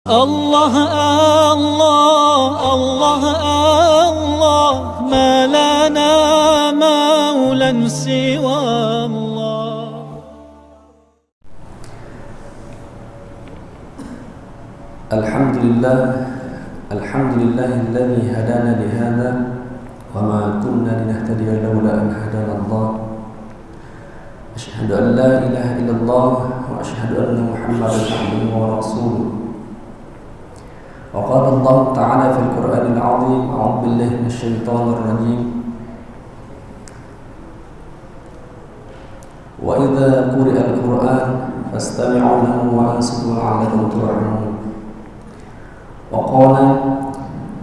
الله الله الله الله ما لنا مولى سوى الله. الحمد لله الذي هدانا لهذا وما كنا لنهتدي لولا أن هدانا الله. أشهد أن لا إله إلا الله وأشهد أن محمدا عبده ورسوله. وقال الله تعالى في القرآن العظيم: أعوذ بالله من الشيطان الرجيم. وإذا قرئ القرآن فاستمعوا له وأنصتوا لعلكم ترحمون. وقال: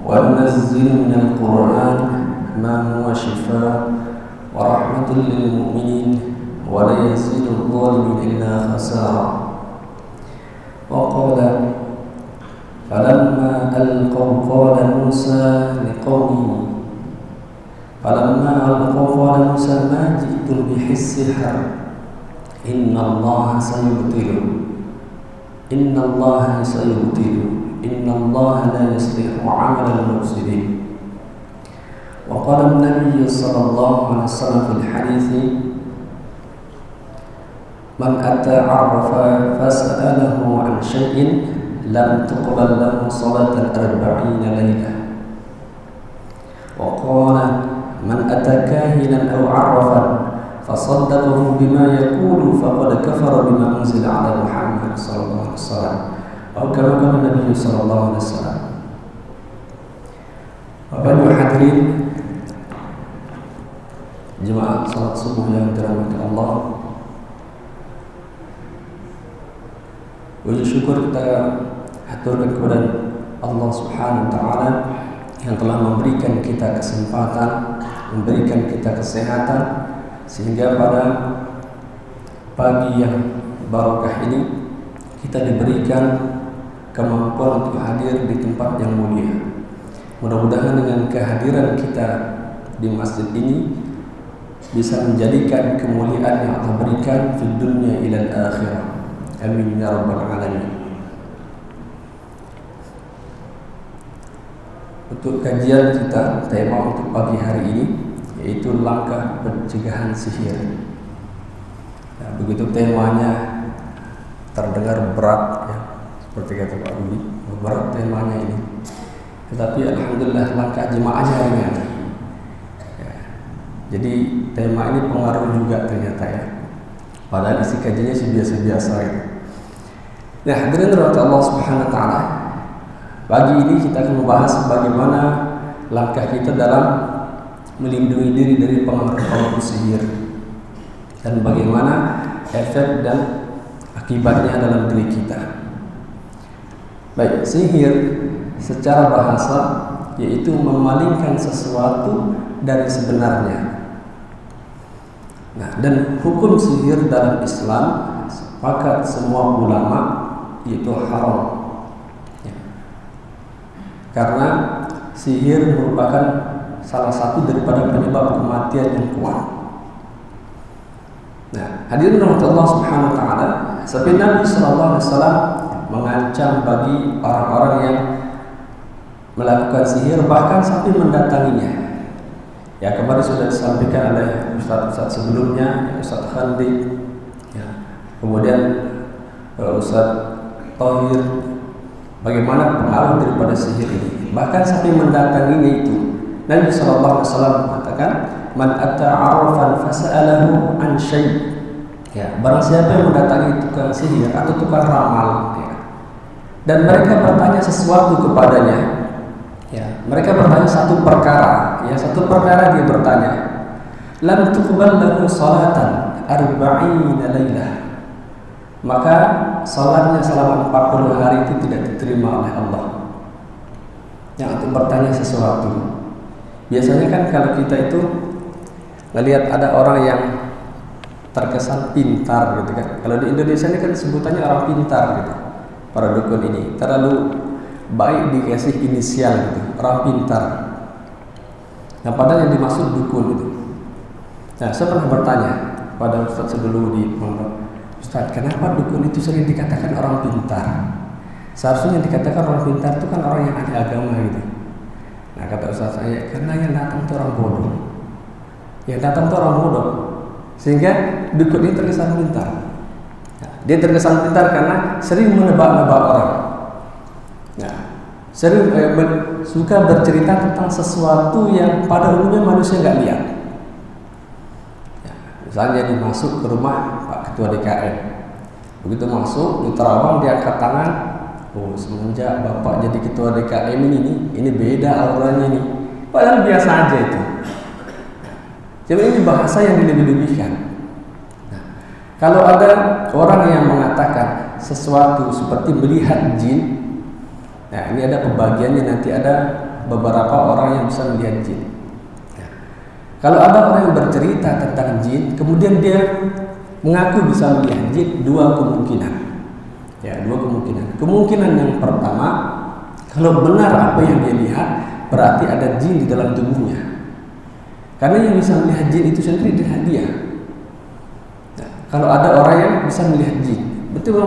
وننزل من القرآن ما هو شفاء ورحمة للمؤمنين ولا يزيد الظالمين إلا خسارا. وقال: فلما ألقوا قال موسى ما جئتم به السحر إن الله سيبطله إن الله لا يصلح عمل المفسدين. وقال النبي صلى الله عليه وسلم في الحديث: من أتى عرفا فسأله عن شيء لم تقبل له صلاة 40 ليلة. وقال: من أتى كاهنا أو عرفا فصدقه بما يقول فقد كفر بما أنزل على محمد صلى الله عليه وسلم أو كما قال النبي صلى الله عليه وسلم. Bapak Ibu hadirin jemaah salat subuh yang dirahmati Allah, puji syukur kita haturkan kepada Allah Subhanahu wa taala yang telah memberikan kita kesempatan, memberikan kita kesehatan sehingga pada pagi yang barokah ini kita diberikan kemampuan untuk hadir di tempat yang mulia. Mudah-mudahan dengan kehadiran kita di masjid ini bisa menjadikan kemuliaan yang Allah berikan di dunia ilal akhirah. Amin ya rabbal alamin. Untuk kajian kita, tema untuk pagi hari ini yaitu langkah pencegahan sihir. Nah, begitu temanya terdengar berat ya, seperti kata Pak Budi, berat temanya ini. Tetapi alhamdulillah langkah jemaahnya ringan. Ya, jadi tema ini pengaruh juga ternyata ya. Padahal isi kajiannya sih biasa-biasa gitu. Nah, hadirin rahmat Allah Subhanahu wa taala. Pagi ini kita akan membahas bagaimana langkah kita dalam melindungi diri dari pengaruh sihir dan bagaimana efek dan akibatnya dalam diri kita. Baik, sihir secara bahasa yaitu memalingkan sesuatu dari sebenarnya. Nah, dan hukum sihir dalam Islam sepakat semua ulama yaitu haram. Ya. Karena sihir merupakan salah satu daripada penyebab kematian yang kuat. Nah, hadirin rahmatullah Subhanahu wa taala, seperti Nabi sallallahu alaihi wasallam mengancam bagi orang-orang yang melakukan sihir bahkan sampai mendatanginya. Ya, kemarin sudah disampaikan oleh Ustaz sebelumnya, Ustaz Khandi, ya. Kemudian Ustaz Tohir, bagaimana pengaruh daripada sihir ini. Bahkan sampai mendatanginya itu, Nabi sallallahu alaihi wasallam mengatakan, "Man ata 'arafan fas'alahu an syai'." Ya, barang siapa yang mendatangi tukang sihir atau tukang ramal, ya, dan mereka bertanya sesuatu kepadanya. Ya, mereka bertanya satu perkara. Ya, satu perkara dia bertanya. Lam tuqbal lahu salatan 40 lailah. Maka salatnya selama 40 hari itu tidak diterima oleh Allah. Yang untuk bertanya sesuatu. Biasanya kan kalau kita itu melihat ada orang yang terkesan pintar gitu kan. Kalau di Indonesia ini kan sebutannya orang pintar gitu. Para dukun ini terlalu baik dikasih inisial gitu, orang pintar. Nah, padahal yang dimaksud dukun itu. Nah, saya pernah bertanya pada Ustaz sebelum di pondok, Ustaz, kenapa dukun itu sering dikatakan orang pintar? Seharusnya yang dikatakan orang pintar itu kan orang yang ahli agama gitu. Nah kata Ustaz saya, karena yang datang itu orang bodoh. Yang datang itu orang bodoh, sehingga dukun ini terkesan pintar. Nah, dia terkesan pintar karena sering menebak-nebak orang. Nah, sering suka bercerita tentang sesuatu yang pada umumnya manusia nggak lihat. Ya, misalnya dia masuk ke rumah Pak Ketua DKM, begitu masuk di terawang dia angkat tangan, oh semenjak Bapak jadi Ketua DKM ini beda auranya nih. Padahal biasa aja itu. Jadi ini bahasa yang dilebih-lebihkan. Nah, kalau ada orang yang mengatakan sesuatu seperti melihat jin, nah ini ada pembagiannya, nanti ada beberapa orang yang bisa melihat jin. Nah, kalau ada orang yang bercerita tentang jin, kemudian dia mengaku bisa melihat jin, dua kemungkinan. Ya, dua kemungkinan. Kemungkinan yang pertama, kalau benar apa yang dia lihat, berarti ada jin di dalam tubuhnya. Karena yang bisa melihat jin itu sendiri adalah dia. Nah, kalau ada orang yang bisa melihat jin, betul,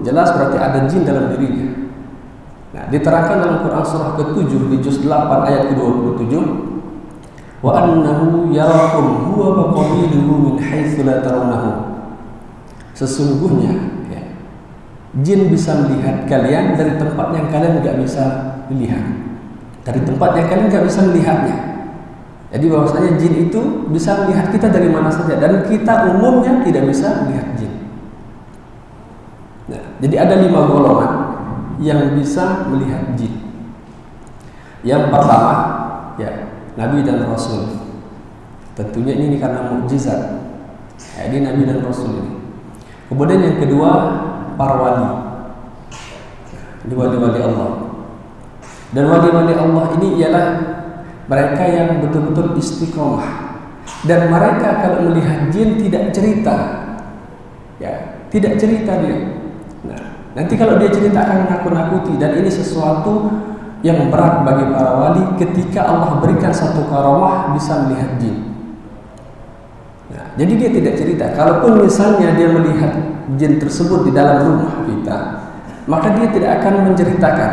jelas berarti ada jin dalam dirinya. Nah, diterangkan dalam Quran surah ke-7 di juz 8 ayat ke-27, wa annahu yarakum huwa wa qabiluhu min haitsu la tarawnahu. Sesungguhnya ya, jin bisa melihat kalian dari tempat yang kalian enggak bisa lihat. Dari tempat yang kalian enggak bisa melihatnya. Jadi bahwasanya jin itu bisa melihat kita dari mana saja, dan kita umumnya tidak bisa melihat jin. Nah, jadi ada 5 golongan yang bisa melihat jin. Yang pertama, ya, Nabi dan Rasul. Tentunya ini karena mukjizat. Ya, ini Nabi dan Rasul ini. Kemudian yang kedua, para wali. Ini wali-wali Allah. Dan wali-wali Allah ini ialah mereka yang betul-betul istiqomah, dan mereka kalau melihat jin tidak cerita, ya, tidak cerita dia. Nah, nanti kalau dia cerita akan menakut-nakuti, dan ini sesuatu yang berat bagi para wali ketika Allah berikan satu karamah bisa melihat jin. Nah, jadi dia tidak cerita. Kalaupun misalnya dia melihat jin tersebut di dalam rumah kita, maka dia tidak akan menceritakan,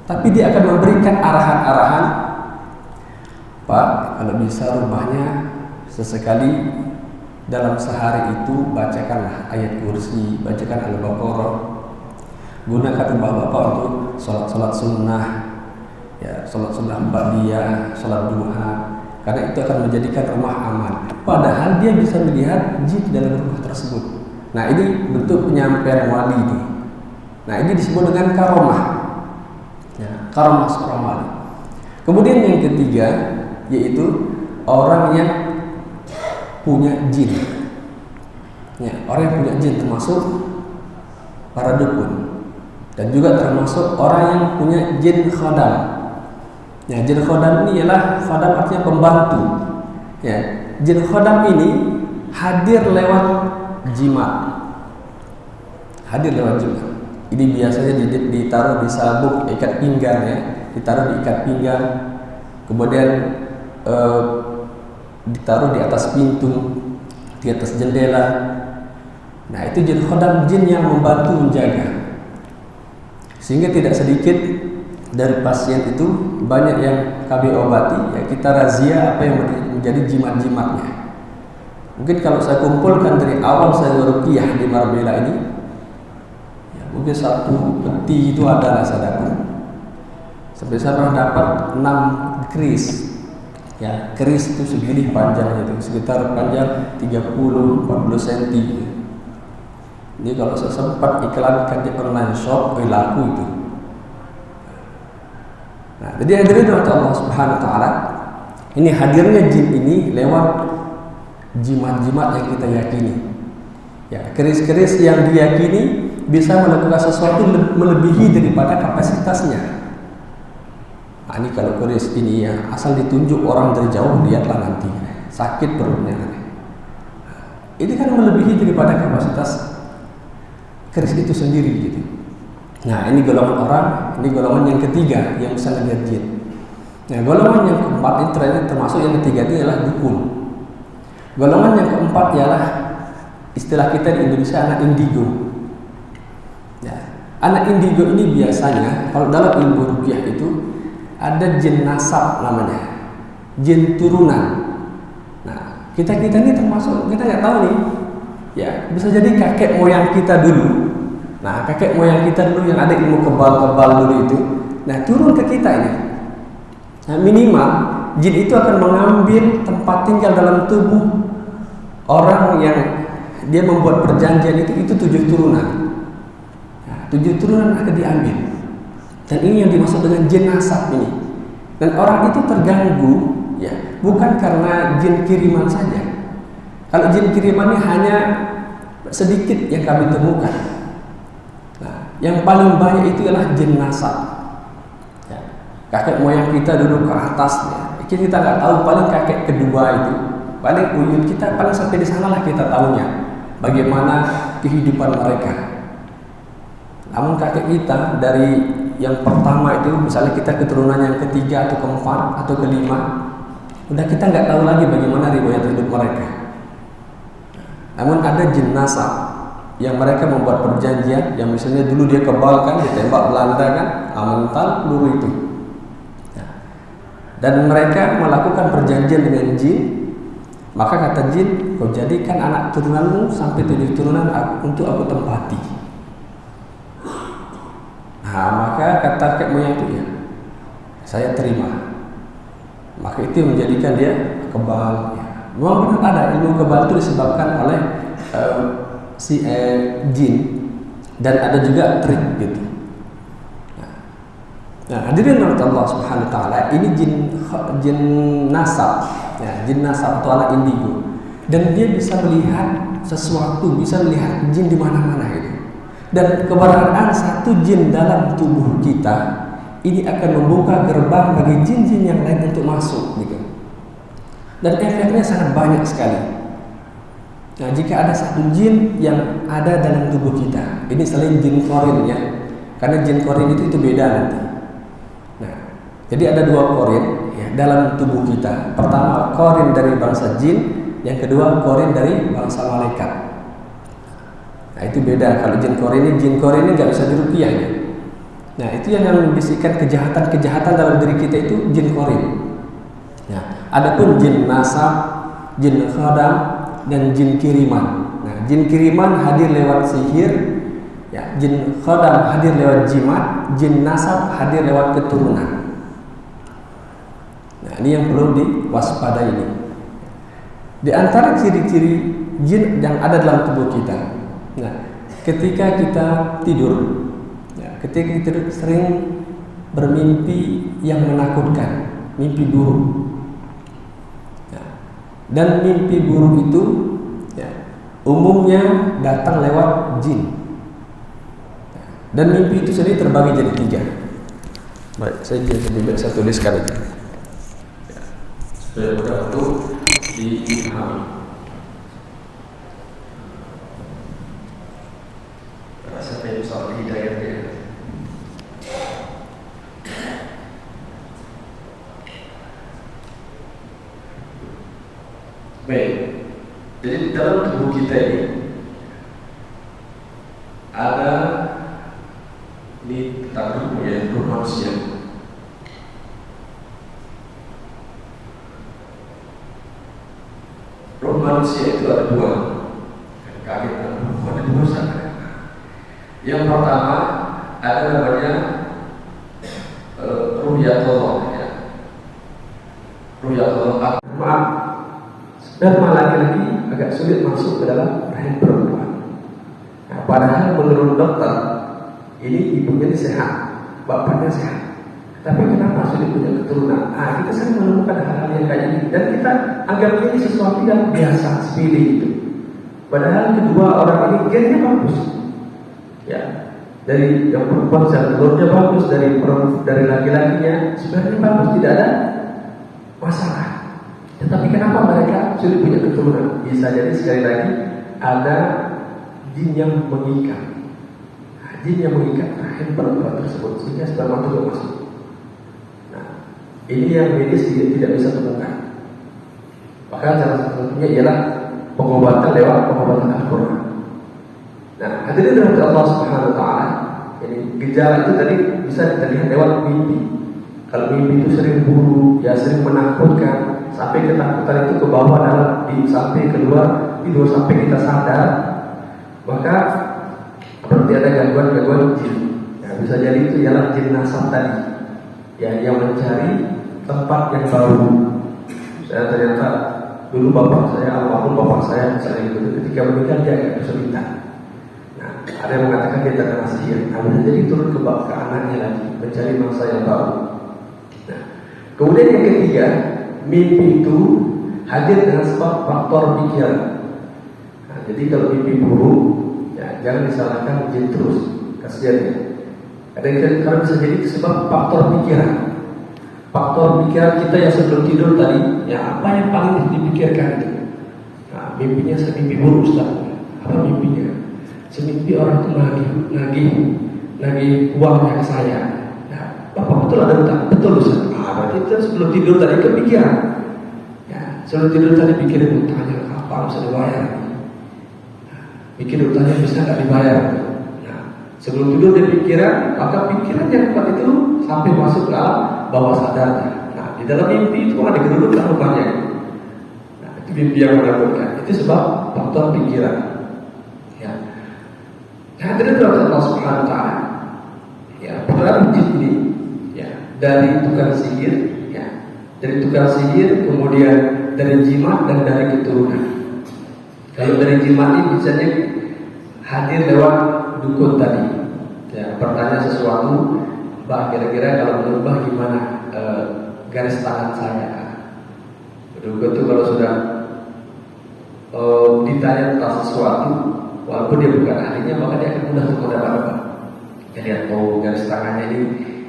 tapi dia akan memberikan arahan-arahan. Pak, kalau bisa rumahnya sesekali dalam sehari itu bacakanlah ayat kursi, bacakan Al-Baqarah, gunakan rumah Bapak untuk sholat sunnah, ya, sholat sunnah ba'diyah, sholat duha, karena itu akan menjadikan rumah aman. Padahal dia bisa melihat jin dalam rumah tersebut. Nah, ini bentuk penyampaian wali ini. Nah, ini disebut dengan karomah, ya, karomah seorang wali. Kemudian yang ketiga, yaitu orang yang punya jin. Ya, orang yang punya jin termasuk para dukun, dan juga termasuk orang yang punya jin khodam. Ya, jin khodam ini ialah khodam artinya pembantu. Ya, jin khodam ini hadir lewat jimat. Hadir lewat jimat. Ini biasanya ditaruh di sabuk ikat pinggang, ya, ditaruh di ikat pinggang, kemudian ditaruh di atas pintu, di atas jendela. Nah, itu jin khodam, jin yang membantu menjaga, sehingga tidak sedikit dari pasien itu banyak yang kami obati, ya, kita razia apa yang menjadi jimat-jimatnya. Mungkin kalau saya kumpulkan dari awal saya ruqyah di Marbella ini, ya, mungkin satu peti itu adalah sadaqah. Sampai saya pernah dapat 6 keris. Ya, keris itu segini panjangnya, itu sekitar panjang 30-40 cm. Ini kalau saya sempat iklankan di online shop, laku itu. Nah, jadi hadirin Allah Subhanahu wa taala, ini hadirnya jin ini lewat jimat-jimat yang kita yakini. Ya, keris-keris yang diyakini bisa melakukan sesuatu melebihi daripada kapasitasnya. Nah, ini kalau keris ini, ya, asal ditunjuk orang dari jauh, lihatlah nanti sakit perutnya. Ini kan melebihi daripada kapasitas keris itu sendiri gitu. Nah, ini golongan orang, ini golongan yang ketiga yang bisa melihat jin. Nah, golongan yang keempat ini termasuk yang ketiga itu adalah dukun. Golongan yang keempat ialah istilah kita di Indonesia anak indigo. Ya, Anak indigo ini biasanya kalau dalam ilmu ruqyah itu ada jin nasab namanya, jin turunan. Nah, kita ini termasuk, kita nggak tahu nih, ya bisa jadi kakek moyang kita dulu. Nah, kakek moyang kita dulu yang ada ilmu kebal-kebal dulu itu, nah turun ke kita ini. Nah, minimal jin itu akan mengambil tempat tinggal dalam tubuh orang yang dia membuat perjanjian itu 7 turunan. 7 turunan akan diambil. Dan ini yang dimaksud dengan jin nasab ini. Dan orang itu terganggu, ya, bukan karena jin kiriman saja. Kalau jin kiriman ini hanya sedikit yang kami temukan. Nah, yang paling banyak itu adalah jin nasab. Ya, kakek moyang kita duduk ke atasnya. Kita nggak tahu, paling kakek kedua itu, paling uyut kita, paling sampai di sanalah kita tahunya bagaimana kehidupan mereka. Namun kakek kita dari yang pertama itu, misalnya kita keturunan yang ketiga atau keempat atau kelima, udah kita nggak tahu lagi bagaimana riwayat hidup mereka. Namun ada jin nasab yang mereka membuat perjanjian, yang misalnya dulu dia kebal kan, ditembak Belanda kan, mental peluru itu. Dan mereka melakukan perjanjian dengan jin. Maka kata jin, kau jadikan anak turunanmu sampai 7 turunan untuk aku tempati. Nah, maka kata kakek moyang itu, ya, saya terima. Maka itu menjadikan dia kebal. Ya. Memang benar ada ilmu kebal itu disebabkan oleh jin, dan ada juga trik gitu. Nah, hadirin Allah Subhanahu wa taala, ini jin nasab, ya, jin nasab atau anak indigo. Dan dia bisa melihat sesuatu, bisa melihat jin di mana-mana itu. Dan keberadaan satu jin dalam tubuh kita ini akan membuka gerbang bagi jin-jin yang lain untuk masuk gitu. Dan efeknya sangat banyak sekali. Nah, jika ada satu jin yang ada dalam tubuh kita, ini selain jin korin ya, karena jin korin itu beda nanti. Nah, jadi ada 2 korin ya, dalam tubuh kita. Pertama korin dari bangsa jin, yang kedua korin dari bangsa malaikat. Nah, itu beda. Kalau jin korin ini nggak bisa diruqyah ya. Nah, itu yang membisikkan kejahatan dalam diri kita itu jin korin. Nah, adapun jin nasab, jin khadam, dan jin kiriman. Nah, jin kiriman hadir lewat sihir, ya, jin khadam hadir lewat jimat, jin nasab hadir lewat keturunan. Nah, ini yang perlu diwaspadai ini. Di antara ciri-ciri jin yang ada dalam tubuh kita. Nah, ketika kita tidur, ya, ketika kita tidur sering bermimpi yang menakutkan, mimpi buruk. Ya, dan mimpi buruk itu, ya, umumnya datang lewat jin. Ya, dan mimpi itu sendiri terbagi jadi 3. Baik, saya tuliskan aja. Ya, supaya mudah untuk dipahami. Sampai soal hidayah dia. Baik. Jadi dalam tubuh kita ini ada di tentang ya ruh manusia. Ruh manusia itu ada 2. Kaget kan? Ada 2 sana. Yang pertama ada namanya ru'yatullah ya. Ru'yatullah. Maaf. Sperma laki-laki agak sulit masuk ke dalam rahim perempuan. Nah, padahal menurut dokter ini ibunya sehat, bapaknya sehat. Tapi kenapa sulit punya keturunan? Kita sering menemukan hal-hal yang kayak ini dan kita anggap ini sesuatu yang biasa, sepele itu. Padahal kedua orang ini gennya bagus. Ya, dari yang perempuan telurnya bagus, dari laki-lakinya sebenarnya bagus, tidak ada masalah. Tetapi kenapa mereka sulit punya keturunan? Bisa jadi sekali lagi ada jin yang mengikat. Jin yang mengikat rahim perempuan tersebut sehingga sperma itu masuk. Nah, ini yang medis tidak bisa temukan. Maka salah satunya ialah pengobatan lewat pengobatan Al-Quran. Nah, hadirin dari Allah Subhanahu wa taala, Jadi gejala itu tadi bisa kita lihat lewat mimpi. Kalau mimpi itu sering buruk, ya sering menakutkan, sampai ketakutan itu ke bawah sampai keluar tidur sampai kita sadar, maka berarti ada gangguan jin. Ya, bisa jadi itu ialah jin nasab tadi, ya, yang mencari tempat yang baru. Saya ternyata dulu almarhum bapak saya misalnya itu ketika menikah dia agak kesulitan. Nah, ada yang mengatakan dia terkena sihir. Nah, jadi turun ke anaknya lagi, mencari mangsa yang baru. Nah, kemudian yang ketiga, mimpi itu hadir dengan sebab faktor pikiran. Nah, jadi kalau mimpi buruk, ya jangan disalahkan jin terus, kasihannya. Karena bisa jadi sebab faktor pikiran. Faktor pikiran kita yang sebelum tidur tadi, ya apa yang paling dipikirkan itu? Nah, mimpinya semimpi buruk, Ustaz. Apa mimpinya? Semimpi orang itu nagih uangnya ke saya. Nah, Bapak betul ada utang? Betul, Ustaz. Berarti itu sebelum tidur tadi kepikiran. Ya, sebelum tidur tadi pikirin utangnya apa bisa dibayar. Nah, pikir utangnya bisa nggak dibayar. Nah, sebelum tidur dia pikiran, maka pikiran yang kuat itu sampai masuk ke bawah sadarnya. Nah, di dalam mimpi itu ada geruduk rupanya. Nah, itu mimpi yang menakutkan. Itu sebab faktor pikiran. Ya. Nah, dari Allah Subhanahu Wa Taala. Ya, pengaruh jin ini, ya, dari tukang sihir, ya, dari tukang sihir, kemudian dari jimat dan dari keturunan. Kalau dari jimat ini biasanya hadir lewat dukun tadi. Ya, bertanya sesuatu. Mbak, kira-kira kalau menurut Mbak gimana garis tangan saya? Dukun itu kalau sudah ditanya tentang sesuatu, walaupun dia bukan ahlinya, maka dia akan mudah untuk mendapat. Dia lihat, garis tangannya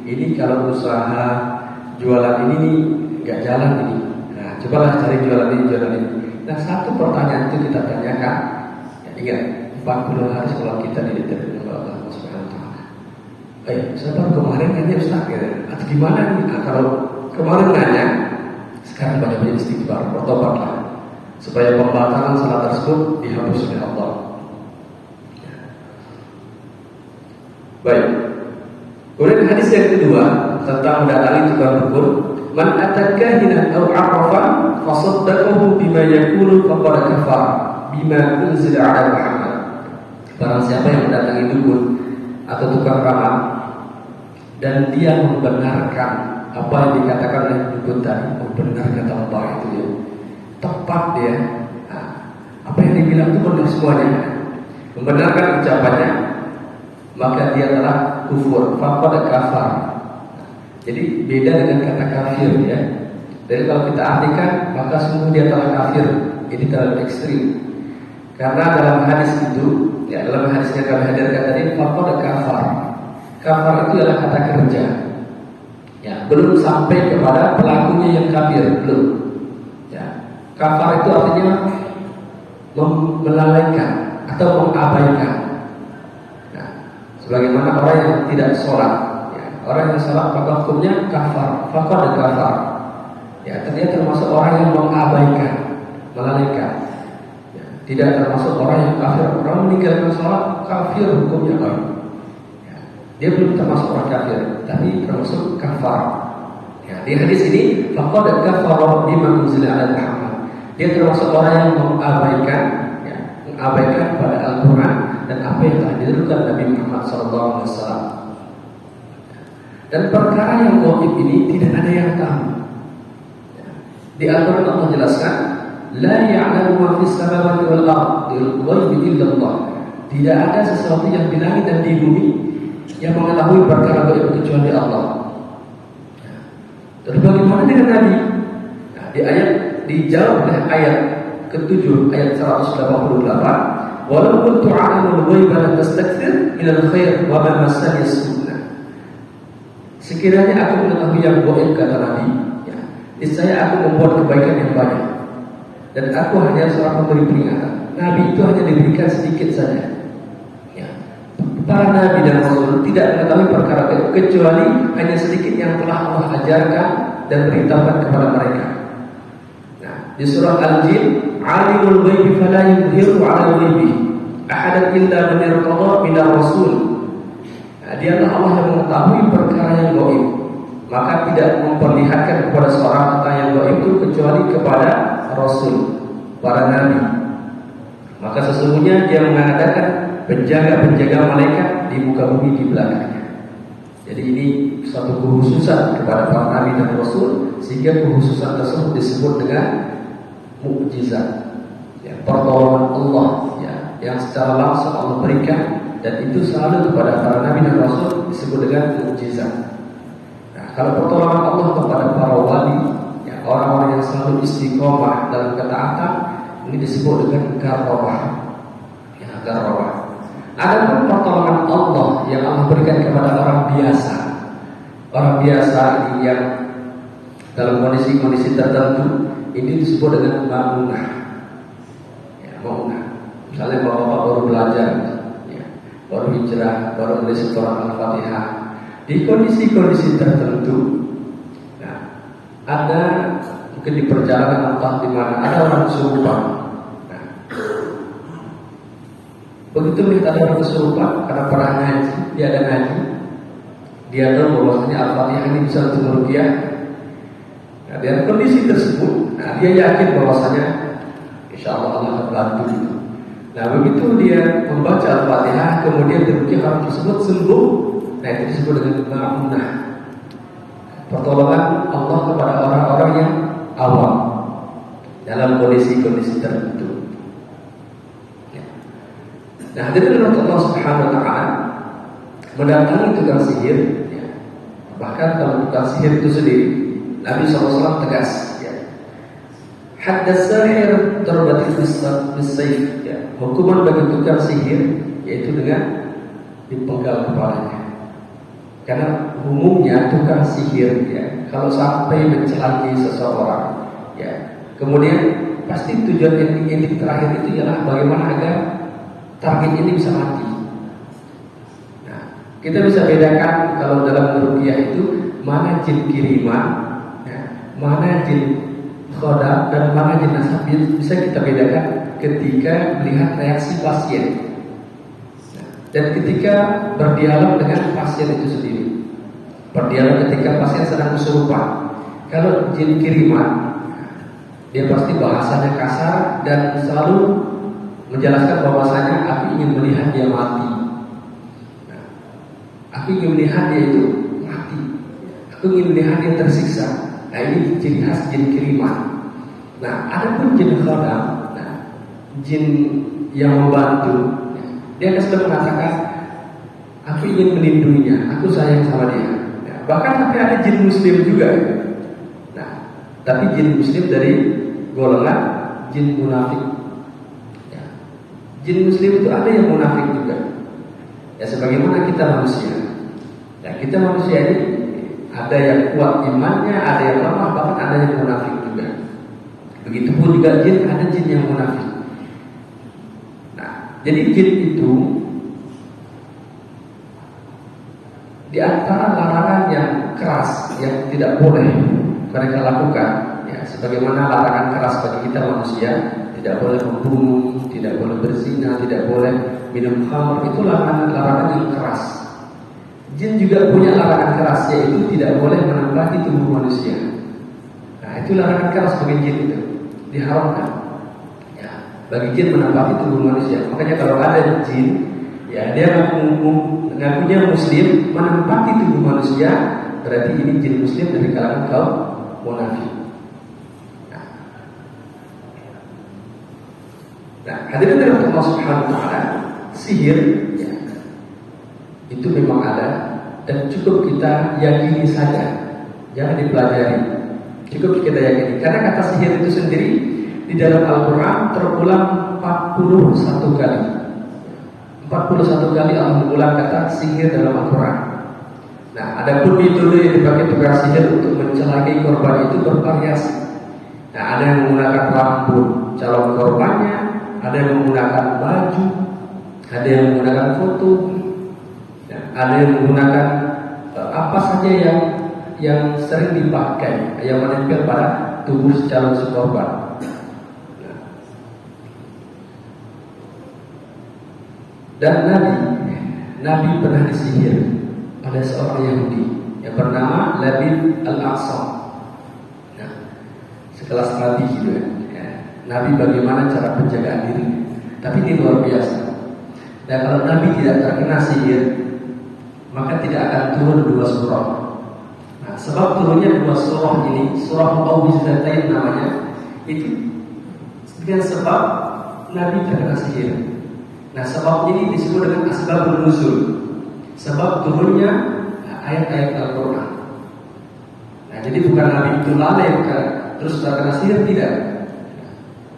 ini kalau usaha jualan ini nggak jalan ini. Nah, cobalah cari jualan ini. Nah, satu pertanyaan itu kita tanyakan. Ya, ingat, 40 hari sekolah kita diterima oleh Allah Subhanahu Wa Taala. Saya baru kemarin nanya Ustaz, atau gimana nih? Nah, kalau kemarin nanya, sekarang banyak istighfar, bertobatlah, supaya pembatalan salah tersebut dihapus oleh Allah. Baik. Kemudian hadis yang kedua tentang mendatangi tukang dukun, man atakahinan aw arrafan fasaddaqahu bima yaqulu faqad kafar bima unzila ala Muhammad. Barang siapa yang mendatangi dukun atau tukang ramal dan dia membenarkan apa yang dikatakan oleh dukun tadi, membenarkan Allah itu ya, tepat dia. Nah, apa yang dibilang itu benar semuanya, membenarkan ucapannya, maka dia telah kufur, faqad kafar. Jadi beda dengan kata kafir ya. Jadi kalau kita artikan, maka sungguh dia telah kafir. Ini terlalu ekstrim. Karena dalam hadis itu, ya dalam hadisnya kami hadirkan tadi, faqad kafar. Kafar itu adalah kata kerja. Ya, belum sampai kepada pelakunya yang kafir, belum. Ya, kafar itu artinya melalaikan atau mengabaikan. Nah, sebagaimana orang yang tidak sholat, ya, orang yang sholat maka hukumnya kafar, faqad kafar. Ya, ternyata termasuk orang yang mengabaikan, melalaikan. Ya, tidak termasuk orang yang kafir. Orang meninggalkan sholat kafir hukumnya kan. Dia belum termasuk orang kafir, tapi termasuk kafar. Ya, di hadis ini, faqad kafara bima unzila ala Muhammad. Dia termasuk orang yang mengabaikan, ya, mengabaikan pada Al-Quran dan apa yang telah dilakukan Nabi Muhammad SAW. Dan perkara yang gaib ini tidak ada yang tahu. Ya. Di Al-Quran Allah jelaskan, la ya'lamu ma fis samawati wal ardi ghaibi illa Allah. Tidak ada sesuatu yang di langit dan di bumi yang mengetahui perkara gaib kecuali Allah. Terus bagaimana dengan Nabi? Nah, dijawab oleh ayat ke-7 ayat 188, walau kuntu a'lamul ghaiba la tastakthir minal khair wa ma massani as-sunnah. Sekiranya aku mengetahui yang gaib kata Nabi, ya, niscaya aku membuat kebaikan yang banyak. Dan aku hanya seorang pemberi peringatan. Nabi itu hanya diberikan sedikit saja. Para nabi dan rasul tidak mengetahui perkara gaib kecuali hanya sedikit yang telah Allah ajarkan dan beritahukan kepada mereka. Nah, di surah Al-Jin, "Alimul ghaibi fala yudhiru 'ala ghaibihi ahadan illa man irtada min ar-rasul." Nah, Dialah Allah yang mengetahui perkara yang gaib, maka tidak memperlihatkan kepada seorang tentang yang gaib itu kecuali kepada Rasul, para Nabi. Maka sesungguhnya dia mengadakan penjaga-penjaga malaikat di muka bumi di belakangnya. Jadi ini suatu kekhususan kepada para Nabi dan Rasul, sehingga kekhususan tersebut disebut dengan mukjizat, ya, pertolongan Allah, ya, yang secara langsung Allah berikan, dan itu selalu kepada para Nabi dan Rasul disebut dengan mukjizat. Nah, kalau pertolongan Allah kepada para wali, ya, orang-orang yang selalu istiqomah dalam ketaatan, ini disebut dengan karamah, ya, karamah. Adapun pertolongan Allah yang Allah berikan kepada orang biasa ini yang dalam kondisi-kondisi tertentu, ini disebut dengan ma'unah. Ya, ma'unah. Misalnya bapak-bapak baru belajar, ya, baru hijrah, baru menulis surah Al-Fatihah. Di kondisi-kondisi tertentu, nah, ada mungkin di perjalanan entah di mana ada orang kesurupan. Nah, begitu melihat ada orang kesurupan karena pernah ngaji, dia ada ngaji, dia tahu bahwasanya Al-Fatihah ini bisa untuk meruqyah. Nah, dengan kondisi tersebut, nah, dia yakin bahwasanya insya Allah Allah akan bantu. Nah, begitu dia membaca Al-Fatihah, kemudian terbukti orang tersebut sembuh. Nah, itu disebut dengan ma'unah, pertolongan Allah kepada orang-orang yang awam dalam kondisi-kondisi tertentu. Nah, dari Allah Subhanahu wa Ta'ala mendatangi tukang sihir, ya. Bahkan kalau tukang sihir itu sendiri, Nabi SAW tegas, ya. Haddas sahir darbatin bis-sayf, ya. Hukuman bagi tukang sihir yaitu dengan dipenggal kepalanya. Karena umumnya tukang sihir, ya, kalau sampai mencelakai seseorang, ya, kemudian pasti tujuan inti terakhir itu ialah bagaimana agar target ini bisa mati. Nah, kita bisa bedakan kalau dalam ruqyah itu mana jin kiriman, ya, mana jin khodam, dan mana jin nasab, bisa kita bedakan ketika melihat reaksi pasien, nah, dan ketika berdialog dengan pasien itu sendiri. Berdialog ketika pasien sedang kesurupan. Kalau jin kiriman, dia pasti bahasanya kasar dan selalu menjelaskan bahwasanya aku ingin melihat dia mati. Nah, aku ingin melihat dia itu mati. Aku ingin melihat dia tersiksa. Nah, ini ciri khas jin kiriman. Nah, ada pun jin khodam, nah, jin yang membantu, dia akan selalu mengatakan, aku ingin melindunginya, aku sayang sama dia. Nah, bahkan tapi ada jin muslim juga. Nah, tapi jin muslim dari golongan jin munafik. Jin muslim itu ada yang munafik juga. Ya, sebagaimana kita manusia. Ya, kita manusia ini ada yang kuat imannya, ada yang lemah, bahkan ada yang munafik juga. Begitupun juga jin, ada jin yang munafik. Nah, jadi jin itu di antara larangan yang keras yang tidak boleh mereka lakukan, ya, sebagaimana larangan keras bagi kita manusia, tidak boleh membunuh, tidak boleh berzina, tidak boleh minum khamr, itu larangan yang keras. Jin juga punya larangan keras, yaitu tidak boleh menempati tubuh manusia. Nah, itu larangan keras bagi jin itu, diharamkan, ya, bagi jin menempati tubuh manusia. Makanya kalau ada jin, ya, dia mengakunya muslim, menempati tubuh manusia, berarti ini jin muslim dari kalangan kaum munafik. Nah, hadirin dari Allah Subhanahu wa Ta'ala, sihir, ya, itu memang ada dan cukup kita yakini saja, jangan dipelajari, cukup kita yakini. Karena kata sihir itu sendiri di dalam Al-Quran terulang 41 kali. 41 kali Allah mengulang kata sihir dalam Al-Quran. Nah, adapun metode yang dipakai tukang sihir untuk mencelakai korban itu bervariasi. Nah, ada yang menggunakan rambut calon korbannya, ada yang menggunakan baju, ada yang menggunakan foto, ada yang menggunakan apa saja yang sering dipakai, yang menempel pada tubuh calon korban. Dan Nabi pernah disihir. ada seorang Yahudi yang bernama Labid Al-Aqsa. Nah, sekelas Nabi gitu ya. Nabi bagaimana cara penjagaan diri, tapi ini luar biasa. Dan kalau Nabi tidak terkena sihir, maka tidak akan turun 2 surah. Nah, sebab turunnya 2 surah ini, surah Mu'awwidzatain namanya, itu dengan sebab Nabi terkena sihir. Nah, sebab ini disebut dengan asbabun nuzul, sebab turunnya ayat-ayat Al-Quran. Nah, jadi bukan Nabi itu lalai terus terkena sihir, tidak.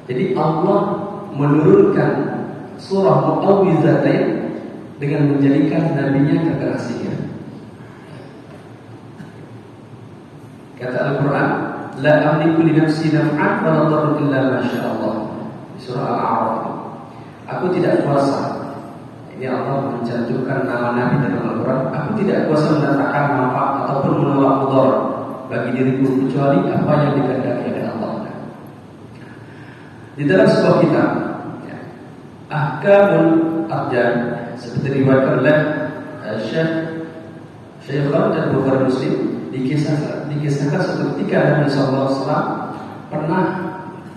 Jadi Allah menurunkan surah Mu'awwidzatain dengan menjadikan nabinya terkena sihir. Kata Al-Quran, la amliku li nafsi naf'an wa la darran illa ma syaa Allah. Di surah Al-A'raf. Aku tidak kuasa. Ini Allah mencantumkan nama Nabi dalam Al-Quran. Aku tidak kuasa mendatangkan manfaat ataupun menolak mudarat bagi diriku kecuali apa yang dikehendaki oleh Allah. Di dalam sebuah kitab, Ahkamul Arjan, seperti diriwayatkan oleh Syekh dan Bukhari Muslim, dikisahkan suatu ketika Nabi SAW pernah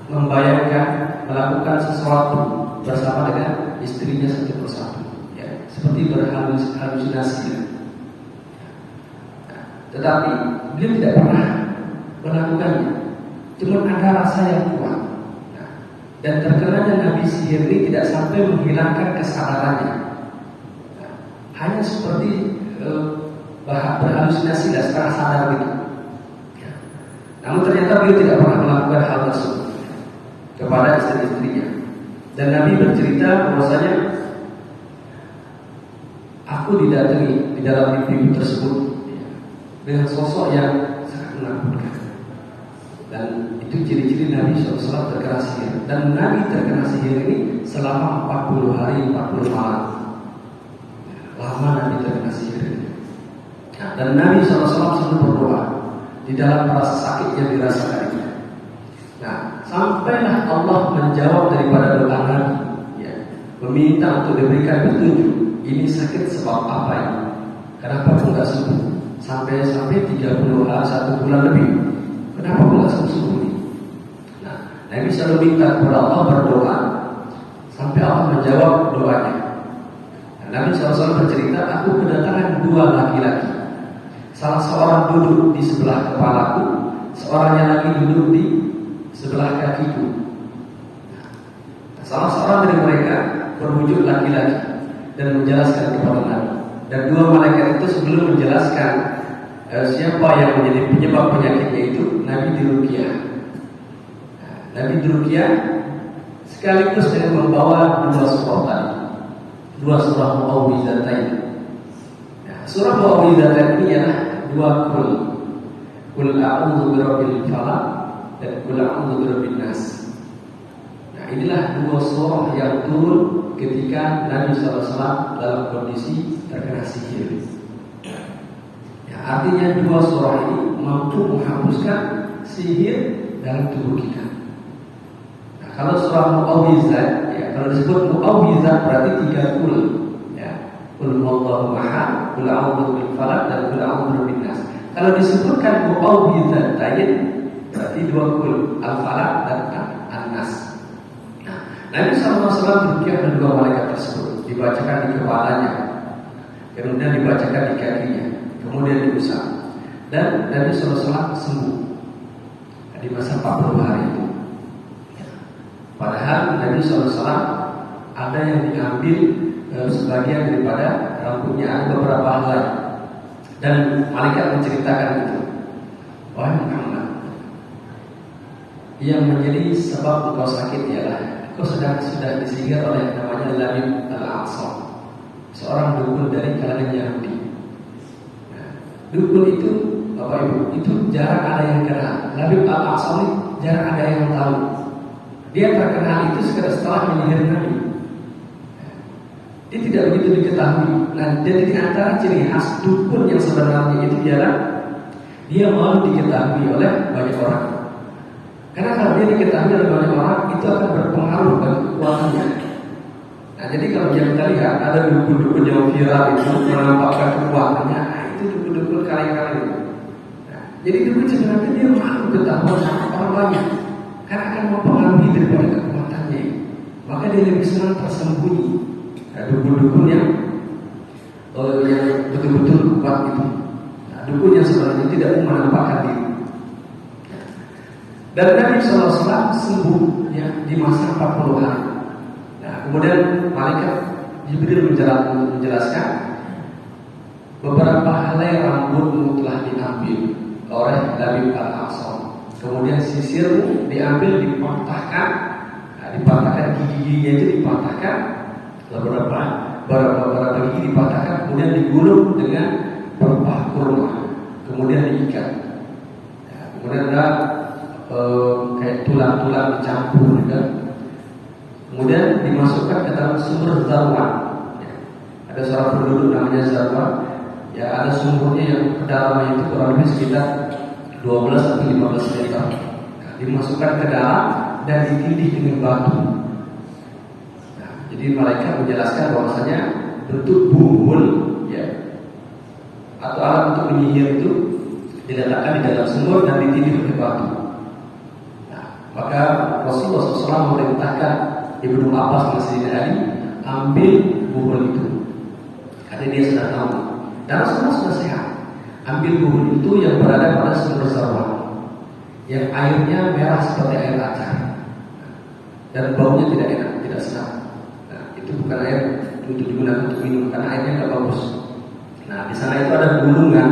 membayangkan melakukan sesuatu bersama dengan istrinya satu persatu, ya, seperti berhalusinasi. Tetapi beliau tidak pernah melakukannya, cuma ada rasa yang kuat. Dan terkenanya Nabi sihir ini tidak sampai menghilangkan kesadarannya. Hanya seperti berhalusinasi dan setengah sadar gitu. Namun ternyata beliau tidak pernah melakukan hal tersebut kepada istri-istrinya. Dan Nabi bercerita bahwasanya aku didatangi di dalam mimpi tersebut dengan sosok yang sangat menakutkan. Dan itu ciri-ciri Nabi SAW terkena sihir. Dan Nabi terkena sihir ini selama 40 hari 40 malam. Lama Nabi terkena sihir ini. Nah, dan Nabi SAW selalu berdoa di dalam rasa sakit yang dirasakannya. Nah, sampailah Allah menjawab daripada doa Nabi, ya, meminta untuk diberikan petunjuk. Ini sakit sebab apa ini? Kenapa kok nggak sembuh? Sampai 30 hari 1 bulan lebih. Kenapa kok nggak sembuh ini? Nah, Nabi selalu minta kepada Allah, berdoa sampai Allah menjawab doanya. Nah, Nabi SAW bercerita, aku kedatangan 2 laki-laki. Salah seorang duduk di sebelah kepalaku, seorangnya lagi duduk di sebelah kakiku. Nah, salah seorang dari mereka berwujud laki-laki dan menjelaskan kepada Nabi. Dan 2 malaikat itu sebelum menjelaskan siapa yang menjadi penyebab penyakitnya itu, Nabi diruqyah. Nah, Nabi diruqyah sekaligus dengan membawa 2 surah tadi, 2 surah Mu'awwidzatain. Nah, surah Mu'awwidzatain ini adalah 2 Qul a'udzu birabbil falaq dan Qul a'udzu birabbin nas. Nah, inilah 2 surah yang turun ketika Nabi SAW dalam kondisi terkena sihir. Ya, artinya 2 surah ini mampu menghapuskan sihir dalam tubuh kita. Nah, kalau surah Mu'awwidzat, ya, kalau disebut Mu'awwidzat berarti 3 Qul, ya, Qul huwallahu ahad, Qul a'udzu birabbil falaq dan Qul a'udzu birabbin nas. Kalau disebutkan Mu'awwidzatain berarti 2 Qul, Al-Falaq dan An-Nas. Nabi SAW berpikir ada 2 malaikat tersebut, dibacakan di kepalanya, kemudian dibacakan di kakinya, kemudian diusap, dan Nabi SAW sembuh di masa 40 hari itu. Padahal Nabi SAW ada yang diambil sebagian daripada rambutnya, ada beberapa helai, dan malaikat menceritakan itu. Wahai Muhammad, yang menjadi sebab engkau sakit ialah kau sudah disihir oleh namanya Labid Al-Aqsa, seorang dukun dari kalangan Yahudi. Nah, dukun itu, Bapak Ibu, itu jarang ada yang kenal. Labid Al-Aqsa ini jarang ada yang tahu. Dia terkenal itu setelah menyihir Nabi. Dia tidak begitu diketahui. Nah, jadi di antara ciri khas dukun yang sebenarnya itu ialah dia malu diketahui oleh banyak orang. Karena kalau dia diketahui oleh banyak orang, itu akan berpengaruh bagi kekuatannya. Nah, jadi kalau kita lihat ada dukun-dukun yang viral itu menampakkan kekuatannya, itu dukun-dukun kaleng-kaleng itu. Nah, jadi dukun sebenarnya dia malu ketahuan sama orang banyak, karena akan mempengaruhi daripada kekuatannya. Maka dia lebih senang tersembunyi. Nah, dukun-dukun yang betul-betul kuat itu. Nah, dukun yang sebenarnya tidak mau menampakkan diri. Dan Nabi SAW sembuh ya di masa 40 hari. Nah, kemudian malaikat Jibril menjelaskan beberapa helai rambutmu telah diambil oleh Labib al-Aqsam. Kemudian sisirmu diambil, dipatahkan, gigi-giginya itu dipatahkan, beberapa gigi dipatahkan, kemudian digulung dengan pelepah kurma, kemudian diikat. Nah, kemudian ada kayak tulang-tulang dicampur juga. Kemudian dimasukkan ke dalam sumur Zarwan. Ya. Ada seorang penduduk namanya Zarwan. Ya, ada sumurnya yang kedalamannya itu kurang lebih sekitar 12 atau 15 meter. Nah, dimasukkan ke dalam dan ditindih dengan batu. Nah, jadi malaikat menjelaskan bahwasanya bentuk bumbul ya atau alat untuk menyihir itu diletakkan di dalam sumur dan ditindih oleh batu. Maka Rasulullah SAW memerintahkan Ibnu Abbas dan Sayyidina Ali ambil buhul itu, karena dia sudah tahu dan Rasulullah sudah sehat. Ambil buhul itu yang berada pada sumber Zarwan, yang airnya merah seperti air acar dan baunya tidak enak, tidak sedap. Nah, itu bukan air untuk digunakan untuk minum karena airnya tidak bagus. Nah, di sana itu ada gulungan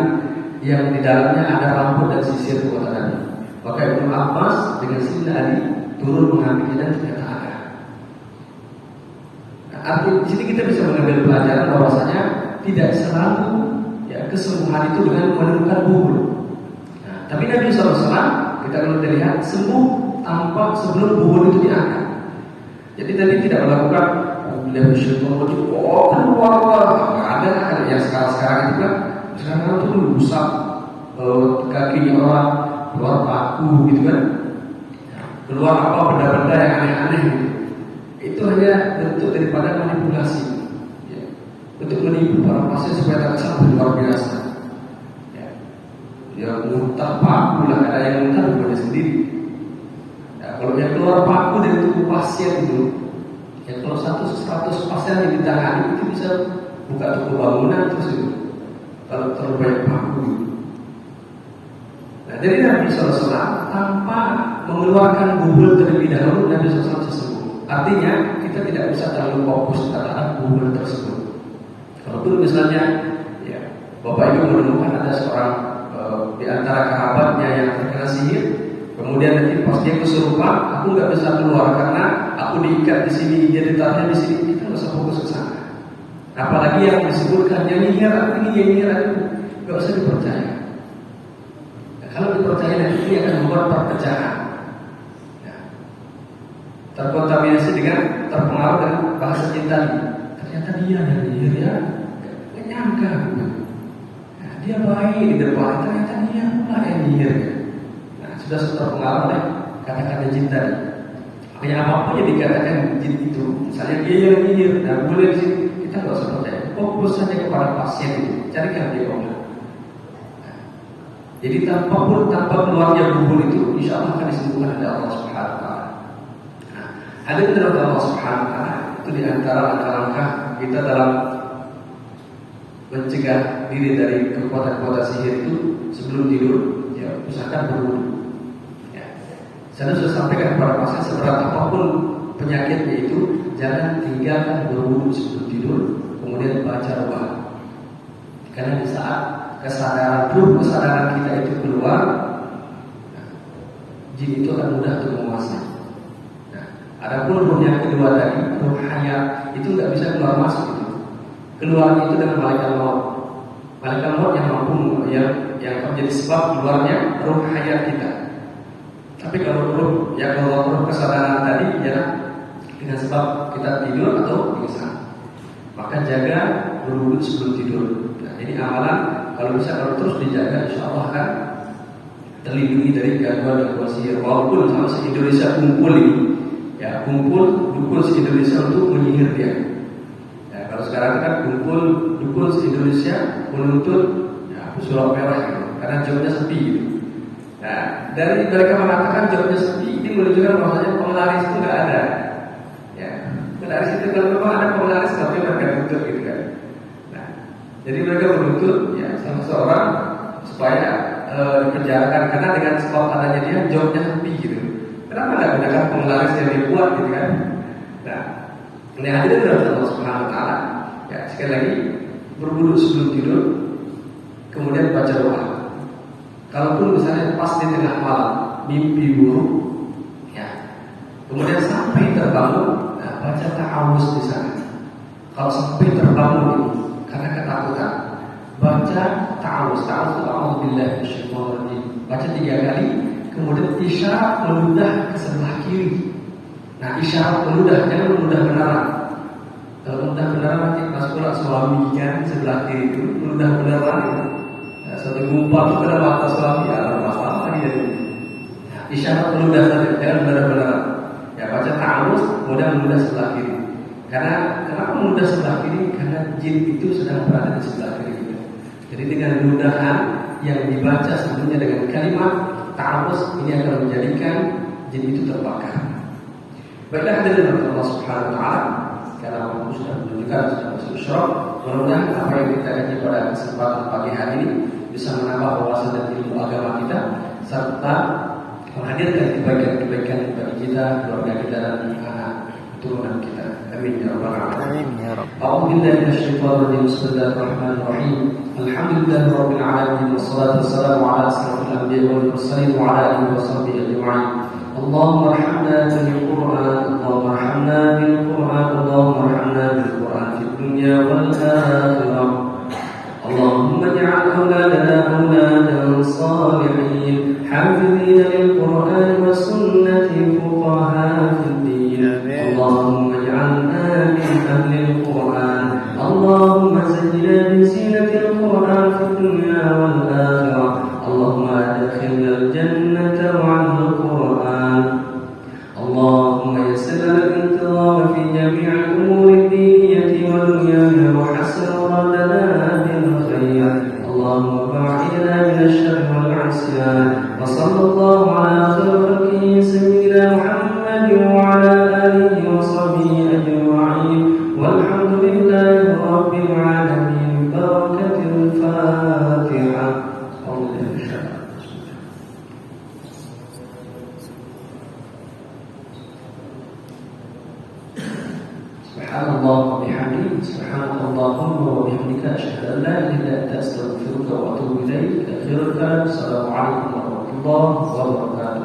yang di dalamnya ada rambut dan sisir kota Nabi. Maka Ibnu Abbas dengan Sayyidina Ali turun mengambilnya dan ternyata ada. Nah, artinya di sini kita bisa mengambil pelajaran bahwasanya tidak selalu ya kesembuhan itu dengan menemukan buhul. Nah, tapi Nabi SAW kita kalau lihat sembuh tanpa sebelum buhul itu diangkat. Jadi tadi tidak melakukan beliau syaitan keluar nggak ada yang sekarang itu kan sekarang itu usap kakinya orang, keluar paku gitu kan, keluar apa benda-benda yang aneh-aneh gitu. Itu hanya bentuk daripada manipulasi ya, untuk menipu para pasien supaya tak sampai luar biasa ya. Ya muntah paku lah, ada yang muntah bukannya sendiri ya, kalau yang keluar paku dari tubuh pasien itu ya, kalau 100 pasien yang ditangani itu bisa buka toko bangunan terus itu kalau terlalu banyak paku gitu. Nah, jadi Nabi SAW tanpa mengeluarkan buhul terlebih dahulu Nabi SAW sembuh. Artinya kita tidak bisa terlalu fokus terhadap buhul tersebut. Kalau dulu misalnya, ya, Bapak Ibu menemukan ada seorang di antara kerabatnya yang terkena sihir, kemudian nanti pas dia kesurupan, aku nggak bisa keluar karena aku diikat di sini, dia ditaruhnya di sini, kita nggak usah fokus ke sana. Apalagi yang disebutkan yang nyihir aku nggak usah dipercaya. Kalau dipercaya nanti ini akan membuat perpecahan ya. Terkontaminasi dengan terpengaruh dengan bahasa cinta. Ternyata dia yang nyihir ya, gak nyangka nah, dia baik di depan, ternyata dia pula yang nyihir. Nah, sudah terpengaruh oleh kata-kata cinta. Makanya apapun yang dikatakan jin itu, misalnya dia yang nyihir, nah boleh sih kita nggak usah percaya. Fokus saja kepada pasien itu, carikan dia obat. Jadi tanpa keluarnya buhul itu, insya Allah akan disembuhkan oleh Allah Subhanahu Wa Taala. Nah, ada dalam Allah Subhanahu Wa Taala itu di antara langkah kita dalam mencegah diri dari kekuatan-kekuatan sihir itu sebelum tidur, ya usahakan berwudu. Ya. Saya sudah sampaikan kepada pasien seberat apapun penyakitnya itu, jangan tinggalkan berwudu sebelum tidur, kemudian baca doa. Karena di saat kesadaran kita itu keluar, jin itu akan mudah untuk menguasai. Nah, adapun ruh yang kedua tadi, ruh hayat itu nggak bisa keluar masuk itu. Keluarnya itu dengan malaikat maut. Malaikat maut yang mampu yang menjadi sebab keluarnya ruh hayat kita. Tapi kalau ruh kesadaran tadi ya dengan sebab kita tidur atau pingsan, maka jaga berwudu sebelum tidur. Nah, ini amalan. Kalau terus dijaga, insya Allah akan terlindungi dari gangguan sihir. Walaupun sama se-Indonesia kumpul ini, ya kumpul dukun se-Indonesia untuk menyihir dia. sekarang kan dukun se-Indonesia menuntut sulap merah gitu, karena jobnya sepi gitu. Nah, dari mereka mengatakan jobnya sepi, ini menunjukkan bahwasanya penglaris itu nggak ada. Ya, penglaris itu kalau memang ada penglaris tapi mereka tuntut gitu kan. Nah, jadi mereka menuntut ya salah seorang supaya dikerjakan, karena dengan sebab adanya dia jobnya sepi gitu. Kenapa nggak gunakan penglaris yang dibuat gitu kan? Nah, ini hadirin dari Allah Subhanahu Wa Taala. Ya, sekali lagi berwudu sebelum tidur, kemudian baca doa. Kalaupun misalnya pas di tengah malam mimpi buruk, ya, kemudian sampai terbangun, nah, baca ta'awuz di sana. Kalau sampai terbangun ini karena ketakutan, baca ta'awuz. Ta'awuz a'udzubillahi minasyaitonir rajim. Baca 3 kali, kemudian isyarat meludah ke sebelah kiri. Nah, isyarat meludah, jangan meludah beneran. Kalau meludah beneran nanti pas pula suami kan sebelah kiri itu meludah beneran. Nah, satu gumpal itu kena mata suami, ada masalah lagi jadi. Nah, isyarat meludah saja, jangan beneran. Ya, baca ta'awuz, kemudian meludah sebelah kiri. Karena kenapa meludah sebelah kiri? Karena jin itu sedang berada di sebelah kiri kita. Jadi dengan ludahan yang dibaca sebelumnya dengan kalimat ta'awuz ini akan menjadikan jin itu terbakar. Baiklah hadirin Allah Subhanahu Wa Taala, karena waktu sudah menunjukkan sudah masuk syuruk, mudah-mudahan apa yang kita kaji pada kesempatan pagi hari ini bisa menambah wawasan dan ilmu agama kita, serta menghadirkan kebaikan-kebaikan bagi kita, keluarga kita dan anak turunan kita. Amin ya rabbal alamin. Amin ya rabb. A'udzu billahi minasyaitonir rajim. Bismillahirrahmanirrahim. Alhamdulillahirabbil alamin wassalatu wassalamu ala asyrafil anbiya'i wal mursalin wa ala alihi washabbihi ajma'in. اللهم ارحمنا بالقرآن اللهم ارحمنا بالقرآن اللهم ارحمنا بالقرآن في الدنيا والآخرة اللهم اجعل أولادنا أولادا صالحين حافظين للقرآن والسنة فقهاء في الدين اللهم اجعلنا من أهل القرآن اللهم زينا بزينة القرآن في الدنيا والآخرة اللهم أدخلنا الجنة مع القرآن اللهم يسر لنا الانتظام في جميع الأمور الدينية والدنيوية وحسن ردنا بالخير اللهم باعدنا من الشر والعصيان وصلى الله على خير خلقه سيدنا محمد وعلى آله وصحبه أجمعين والحمد لله رب العالمين بركة الفاتحة. Subhanallah wa bihamdihi subhanallahumma wa bihamdika asyhadu an la ilaha illa anta astaghfiruka wa atubu ilaik. Akhirul kalam. Assalamualaikum warahmatullahi wabarakatuh.